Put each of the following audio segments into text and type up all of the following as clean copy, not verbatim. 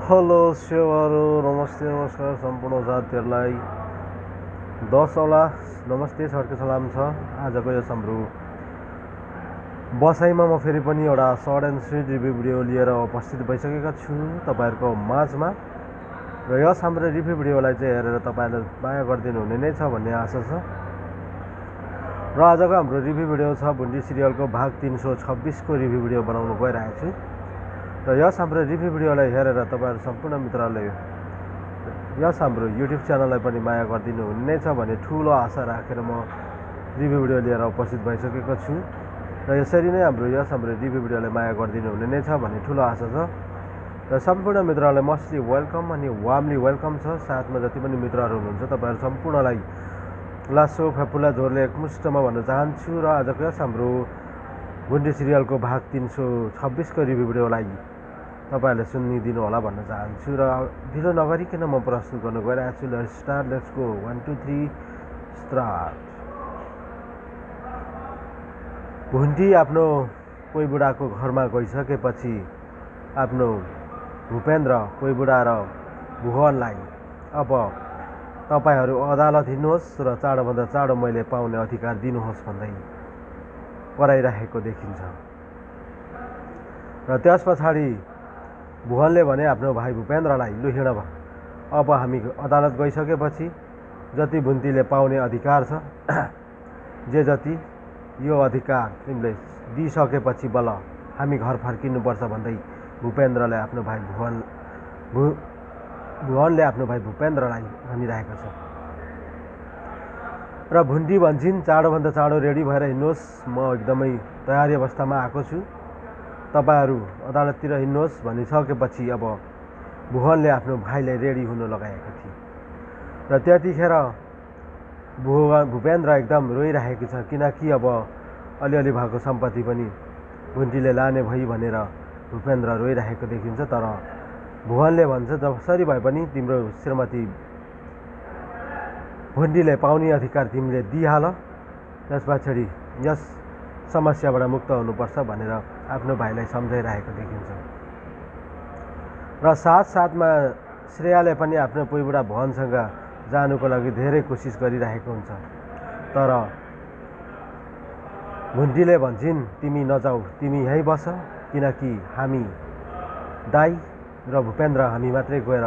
Hello सेवारो नमस्ते नमस्कार सम्पूर्ण साथीहरूलाई 10 औला नमस्ते छड्के सलाम छ। आजको यस हाम्रो बसाइमा म फेरि पनि एउटा short and sweet review video लिएर उपस्थित भइसकेका छु तपाईँहरूको माझमा। र यस हाम्रो रिभ्यू भिडियोलाई चाहिँ हेरेर तपाईँले माया गरिदिनु हुने नै छ भन्ने आशा छ। र आजको हाम्रो रिभ्यू भिडियो छ भुन्डी सिरियलको भाग 326 को रिभ्यू भिडियो बनाउनु गइरहेको छु। र यस हाम्रो रिभ्यू भिडियोलाई हेरेर तपाईँहरू सम्पूर्ण मित्रहरूले यस हाम्रो युट्युब च्यानललाई पनि माया गरिदिनु हुने नै छ भन्ने ठुलो आशा राखेर म रिभ्यू भिडियो लिएर उपस्थित भइसकेको छु। र यसरी नै हाम्रो रिभ्यू भिडियोलाई माया गरिदिनु हुने नै छ भन्ने ठुलो आशा छ। र सम्पूर्ण मित्रहरूलाई मस्टली वेलकम अनि वार्मली वेलकम छ। साथमा जति पनि मित्रहरू हुनुहुन्छ तपाईँहरू सम्पूर्णलाई लासो फेफुला झोरले एकमुष्टमा भन्न चाहन्छु। र आजको यस हाम्रो भुन्डी सिरियलको भाग 326 को रिभ्यू भिडियोलाई तपाईँहरूले सुनिदिनु होला भन्न चाहन्छु। र ढिलो नगरिकन म प्रस्तुत गर्न गइरहेको छु। Let's start, let's go, 1 2 3 start. भुन्डी आफ्नो कोही बुढाको घरमा गइसकेपछि आफ्नो भूपेन्द्र कोही बुढा र भुवनलाई अब तपाईँहरू अदालत हिँड्नुहोस् र चाँडोभन्दा चाँडो मैले पाउने अधिकार दिनुहोस् भन्दै कराइरहेको देखिन्छ। र त्यस पछाडि भुवनले भने आफ्नो भाइ भूपेन्द्रलाई लु हिँड अब हामी अदालत गइसकेपछि जति भुन्टीले पाउने अधिकार छ जे जति यो अधिकार तिमीले दिइसकेपछि बल्ल हामी घर फर्किनुपर्छ भन्दै भूपेन्द्रले आफ्नो भाइ भुवनले आफ्नो भाइ भूपेन्द्रलाई भनिरहेको छ। र भुन्डी भन्छन् चाँडोभन्दा चाँडो रेडी भएर हिँड्नुहोस्, म एकदमै तयारी अवस्थामा आएको छु, तपाईँहरू अदालततिर हिँड्नुहोस् भनिसकेपछि अब भुवनले आफ्नो भाइलाई रेडी हुन लगाएका थिए। र त्यतिखेर भूपेन्द्र एकदम रोइरहेको छ किनकि अब अलिअलि भएको सम्पत्ति पनि भुन्टीले लाने भई भनेर भूपेन्द्र रोइरहेको देखिन्छ। तर भुवनले भन्छ जसरी भए पनि तिम्रो श्रीमती भुन्डीले पाउने अधिकार तिमीले दिइहाल, त्यस पछाडि यस समस्याबाट मुक्त हुनुपर्छ भनेर आफ्नो भाइलाई सम्झाइरहेको देखिन्छ। र साथसाथमा श्रेयाले पनि आफ्नो पुइबुढा भुवनसँग जानुको लागि धेरै कोसिस गरिरहेको हुन्छ। तर भुन्डीले भन्छन् तिमी नजाऊ, तिमी यहीँ बस, किनकि हामी दाइ र भूपेन्द्र हामी मात्रै गएर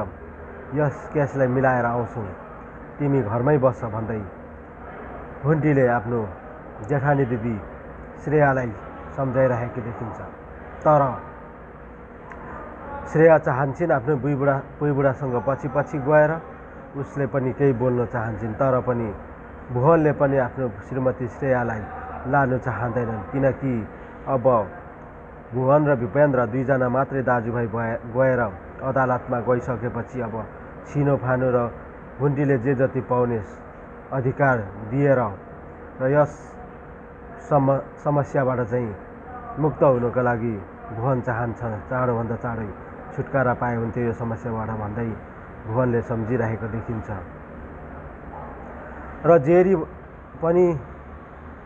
यस केसलाई मिलाएर आउँछौँ, तिमी घरमै बस भन्दै भुन्डीले आफ्नो जेठानी दिदी श्रेयालाई सम्झाइरहेको देखिन्छ। तर श्रेया चाहन्छन् आफ्नो पुइबुढासँग पछि गएर उसले पनि केही बोल्न चाहन्छन्। तर पनि भुवनले पनि आफ्नो श्रीमती श्रेयालाई लानु चाहँदैनन् किनकि अब भुवन र भूपेन्द्र दुईजना मात्रै दाजुभाइ गएर अदालतमा गइसकेपछि अब छिनोफानो र भुन्डीले जे जति पाउने अधिकार दिएर र यस समस्याबाट चाहिँ मुक्त हुनुको लागि भुवन चाहन्छ चाँडोभन्दा चाँडै छुटकारा पाए हुन्थ्यो यो समस्याबाट भन्दै भुवनले सम्झिरहेको देखिन्छ। र जेरी पनि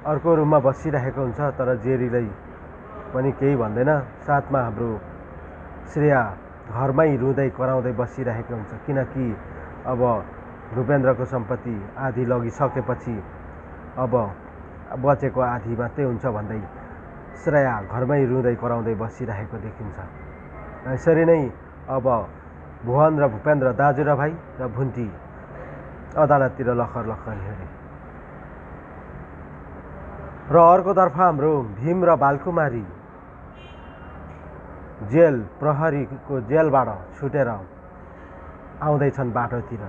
अर्को रुममा बसिरहेको हुन्छ। तर जेरीलाई पनि केही भन्दैन। साथमा हाम्रो श्रेया घरमै रुँदै कराउँदै बसिरहेको हुन्छ किनकि अब भूपेन्द्रको सम्पत्ति आधी लगिसकेपछि अब बचेको आधी मात्रै हुन्छ भन्दै श्रेया घरमै रुँदै कराउँदै बसिरहेको देखिन्छ। यसरी नै अब भुवन र भूपेन्द्र दाजु र भाइ र भुन्टी अदालततिर लखर हिँडे। र अर्कोतर्फ हाम्रो भीम र बालकुमारी जेल प्रहरीको जेलबाट छुटेर आउँदैछन् बाटोतिर,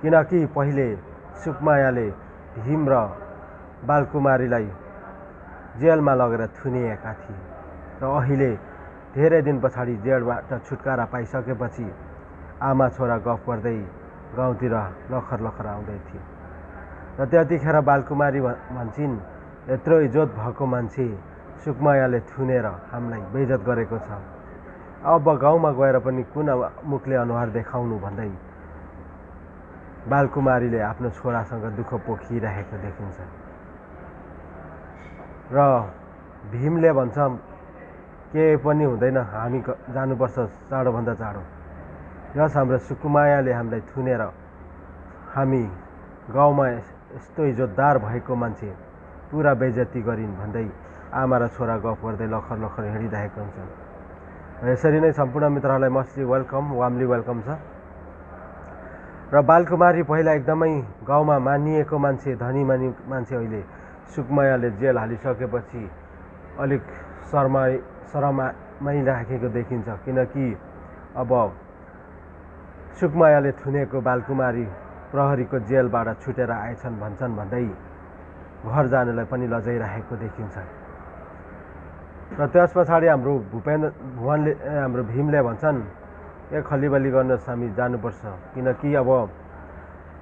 किनकि पहिले सुकमायाले भीम र बालकुमारीलाई जेलमा लगेर थुनिएका थिए। र अहिले धेरै दिन पछाडि जेलबाट छुटकारा पाइसकेपछि आमा छोरा गफ गर्दै गाउँतिर लखर आउँदै थिए। र त्यतिखेर बालकुमारी भन्छन् यत्रो इज्जत भएको मान्छे सुकमायाले थुनेर हामीलाई बेइज्जत गरेको छ, अब गाउँमा गएर पनि कुन मुखले अनुहार देखाउनु भन्दै बालकुमारीले आफ्नो छोरासँग दुःख पोखिरहेको देखिन्छ। र भीमले भन्छ केही पनि हुँदैन, हामी जानुपर्छ चाँडोभन्दा चाँडो, यस हाम्रो सुकुमायाले हामीलाई थुनेर हामी गाउँमा यस्तो इज्जतदार भएको मान्छे पुरा बेइज्जती गरिन् भन्दै आमा र छोरा गफ गर्दै लखर लखर हिँडिरहेका हुन्छन्। यसरी नै सम्पूर्ण मित्रहरूलाई मस्टली वेलकम, वार्मली वेलकम छ। र बालकुमारी पहिला एकदमै गाउँमा मानिएको मान्छे, धनी मान्छे अहिले सुकुमायाले जेल हालिसकेपछि अलिक शरमै राखेको देखिन्छ, किनकि अब सुकुमायाले थुनेको बालकुमारी प्रहरीको जेलबाट छुटेर आएछन् भन्छन् भन्दै घर जानुलाई पनि लजाइरहेको देखिन्छ। र त्यस पछाडि हाम्रो हाम्रो भीमले भन्छन् ए खल्लीबल्ली गर्नुहोस्, हामी जानुपर्छ, किनकि अब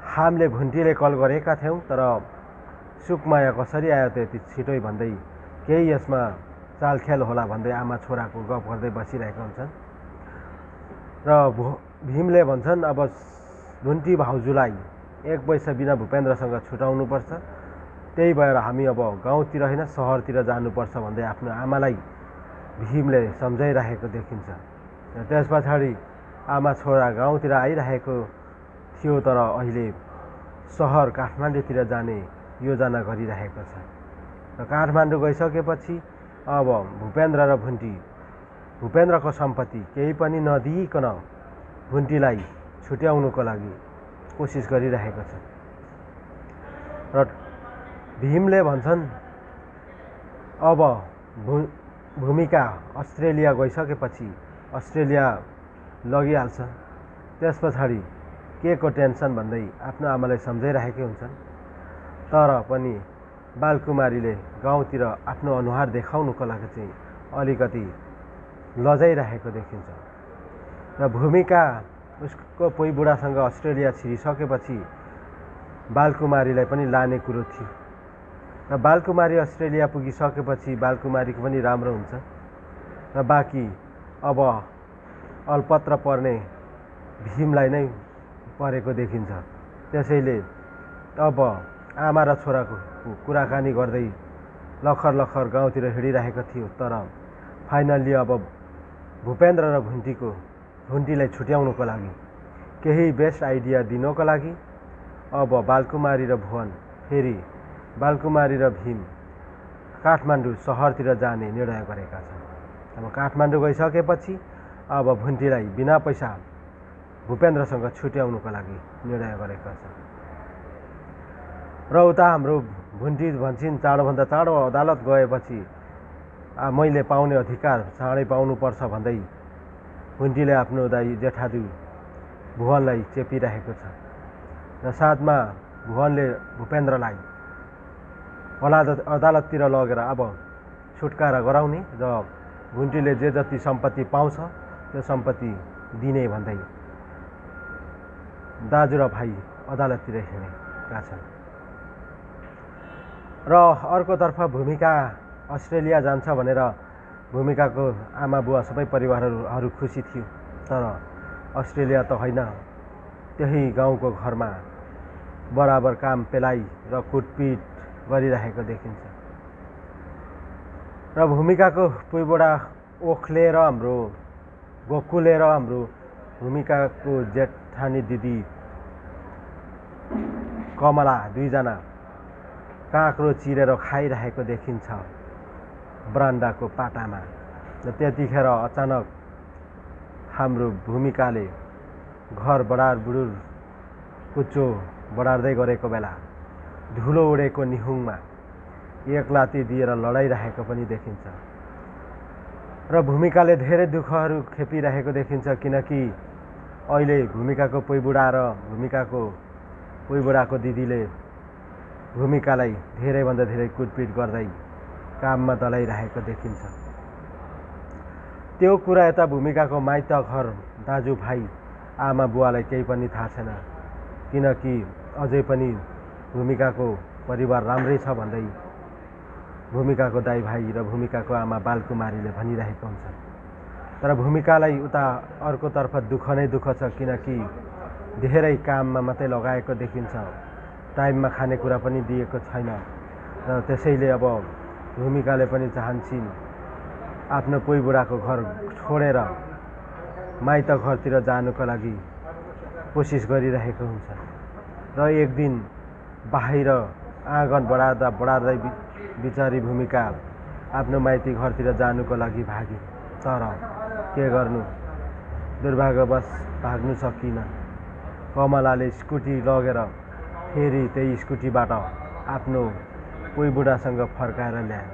हामीले घुन्टीले कल गरेका थियौँ तर सुकुमाया कसरी आयो त यति छिटै भन्दै केही यसमा चालखेल होला भन्दै आमा छोराको गफ गर्दै बसिरहेका हुन्छन्। र भीमले भन्छन् अब घुन्टी भाउजूलाई 1 पैसा बिना भूपेन्द्रसँग छुटाउनुपर्छ, त्यही भएर हामी अब गाउँतिर होइन सहरतिर जानुपर्छ भन्दै आफ्नो आमालाई भीमले सम्झाइरहेको देखिन्छ। र त्यस पछाडि आमा छोरा गाउँतिर आइरहेको थियो तर अहिले सहर काठमाडौँतिर जाने योजना गरिरहेको छ। र काठमाडौँ गइसकेपछि अब भूपेन्द्र र भूपेन्द्रको सम्पत्ति केही पनि नदिइकन घुन्टीलाई छुट्याउनुको लागि कोसिस गरिरहेको छ। र भीमले भन्छन् अब भूमिका अस्ट्रेलिया गइसकेपछि अस्ट्रेलिया लगिहाल्छ, त्यस पछाडि के को टेन्सन भन्दै आफ्नो आमालाई सम्झाइरहेकै हुन्छन्। तर पनि बालकुमारीले गाउँतिर आफ्नो अनुहार देखाउनुको लागि चाहिँ अलिकति लजाइरहेको देखिन्छ। र भूमिका उसको पोइ बुढासँग अस्ट्रेलिया छिरिसकेपछि बालकुमारीलाई पनि लाने कुरो थियो। र बालकुमारी अस्ट्रेलिया पुगिसकेपछि बालकुमारीको पनि राम्रो हुन्छ र बाँकी अब अलपत्र पर्ने भीमलाई नै परेको देखिन्छ। त्यसैले अब आमा र छोराको कुराकानी गर्दै लखर लखर गाउँतिर हिँडिरहेको थियो। तर फाइनल्ली अब भूपेन्द्र र घुन्टीलाई छुट्याउनुको लागि केही बेस्ट आइडिया दिनको लागि अब बालकुमारी र भुवन फेरि बालकुमारी र भीम काठमाडौँ सहरतिर जाने निर्णय गरेका छन्। अब काठमाडौँ गइसकेपछि अब घुन्टीलाई बिना पैसा भूपेन्द्रसँग छुट्याउनुको लागि निर्णय गरेका छन्। र उता हाम्रो घुन्टी भन्छन् चाँडोभन्दा चाँडो अदालत गएपछि मैले पाउने अधिकार चाँडै पाउनुपर्छ भन्दै घुन्टीले आफ्नो दाइ जेठादु भुवनलाई चेपिरहेको छ। र साथमा भुवनले भूपेन्द्रलाई अदालततिर लगेर अब छुटकारा गराउने र घुन्टीले जे जति सम्पत्ति पाउँछ त्यो सम्पत्ति दिने भन्दै दाजु र भाइ अदालततिर हिँडेका छन्। र अर्कोतर्फ भूमिका अस्ट्रेलिया जान्छ भनेर भूमिकाको आमा बुवा सबै परिवारहरू खुसी थियो। तर अस्ट्रेलिया त होइन, त्यही गाउँको घरमा बराबर काम पेलाइ र कुटपिट गरिरहेको देखिन्छ। र भूमिकाको पुइबुढा ओखलेर हाम्रो गोकुलेर हाम्रो भूमिकाको जेठानी दिदी कमला दुईजना काँक्रो चिरेर खाइरहेको देखिन्छ बरान्डाको पाटामा। र त्यतिखेर अचानक हाम्रो भूमिकाले घर बडार कुचो बढार्दै गरेको बेला धुलो उडेको निहुङमा एक लाती दिएर लडाइरहेको पनि देखिन्छ। र भूमिकाले धेरै दुःखहरू खेपिरहेको देखिन्छ, किनकि अहिले भूमिकाको पुइबुढा र भूमिकाको पुइबुढाको दिदीले भूमिकालाई धेरैभन्दा धेरै कुटपिट गर्दै काममा दलाइरहेको देखिन्छ। त्यो कुरा यता भूमिकाको माइत घर दाजुभाइ आमा बुवालाई केही पनि थाहा छैन, किनकि अझै पनि भूमिकाको परिवार राम्रै छ भन्दै भूमिकाको दाइ भाइ र भूमिकाको आमा बालकुमारीले भनिरहेको हुन्छ। तर भूमिकालाई उता अर्कोतर्फ दुःख नै दुःख छ, किनकि धेरै काममा मात्रै लगाएको देखिन्छ, टाइममा खानेकुरा पनि दिएको छैन। र त्यसैले अब भूमिकाले पनि चाहन्छन् आफ्नो पुइबुढाको घर छोडेर माइत घरतिर जानुको लागि कोसिस गरिरहेको हुन्छ र एक दिन बाहिर आँगन बढार्दै बिचारी भूमिका आफ्नो माइती घरतिर जानुको लागि भागी। तर के गर्नु, दुर्भाग्यवश भाग्नु सकिन। कमलाले स्कुटी लगेर फेरि त्यही स्कुटीबाट आफ्नो पुइ बुढासँग फर्काएर ल्याए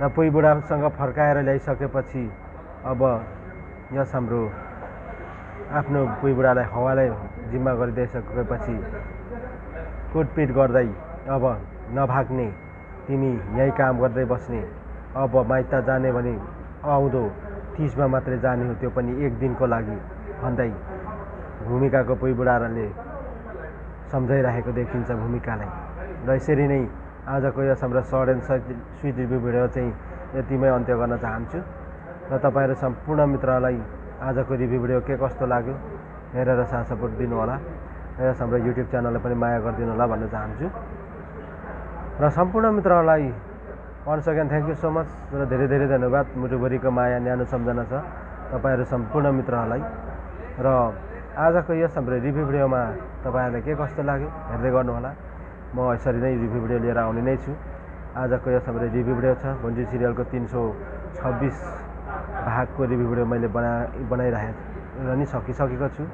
र पुइ बुढासँग फर्काएर ल्याइसकेपछि अब यस हाम्रो आफ्नो पुइ बुढालाई हवालाई जिम्मा गरिदिइसकेपछि कुटपिट गर्दै अब नभाग्ने, तिमी यहीँ काम गर्दै बस्ने, अब माइत जाने भने आउँदो 30 मा मात्रै जाने हो, त्यो पनि एक दिनको लागि भन्दै भूमिकाको पुइ बुढाले सम्झाइरहेको देखिन्छ भूमिकालाई। र यसरी नै आजको यस हाम्रो short and sweet review video चाहिँ यतिमै अन्त्य गर्न चाहन्छु र तपाईँहरू सम्पूर्ण मित्रहरूलाई आजको रिभ्यू भिडियो के कस्तो लाग्यो हेरेर साथ सपोर्ट दिनु होला र यस हाम्रो युट्युब च्यानललाई पनि माया गरिदिनु होला भन्न चाहन्छु। र सम्पूर्ण मित्रहरूलाई once again thank you so much र धेरै धेरै धन्यवाद। मुटुभरिको माया न्यानो सम्झना छ तपाईँहरू सम्पूर्ण मित्रहरूलाई। र आजको यस हाम्रो रिभ्यू भिडियोमा तपाईँहरूलाई के कस्तो लाग्यो हेर्दै गर्नुहोला। म यसरी नै रिभ्यू भिडियो लिएर आउने नै छु। आजको यस हाम्रो रिभ्यू भिडियो छ भुन्जी सिरियलको 326 भागको रिभ्यू भिडियो मैले बनाइरहेर नि सकिसकेको छु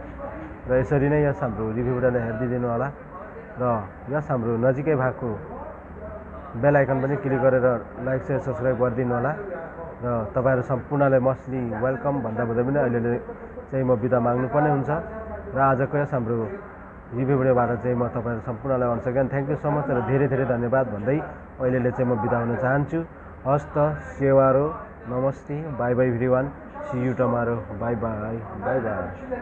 र यसरी नै यस हाम्रो रिभ्यू भिडियोलाई हेरिदिनु होला र यस हाम्रो नजिकै भएको बेल आइकन पनि क्लिक गरेर लाइक शेयर सब्सक्राइब गरिदिनु होला र तपाईँहरू सम्पूर्णलाई मस्टली वेलकम भन्दा पनि अहिले चाहिँ म बिदा माग्नुपर्ने हुन्छ र आजको यस हाम्रो रिभ्यू भिडियोबाट चाहिँ म तपाईँहरू सम्पूर्णलाई once again thank you so much र धेरै धेरै धन्यवाद भन्दै अहिले चाहिँ म बिदा हुन चाहन्छु। हस्त सेवारो नमस्ते bye bye everyone, see you tomorrow, bye bye bye by.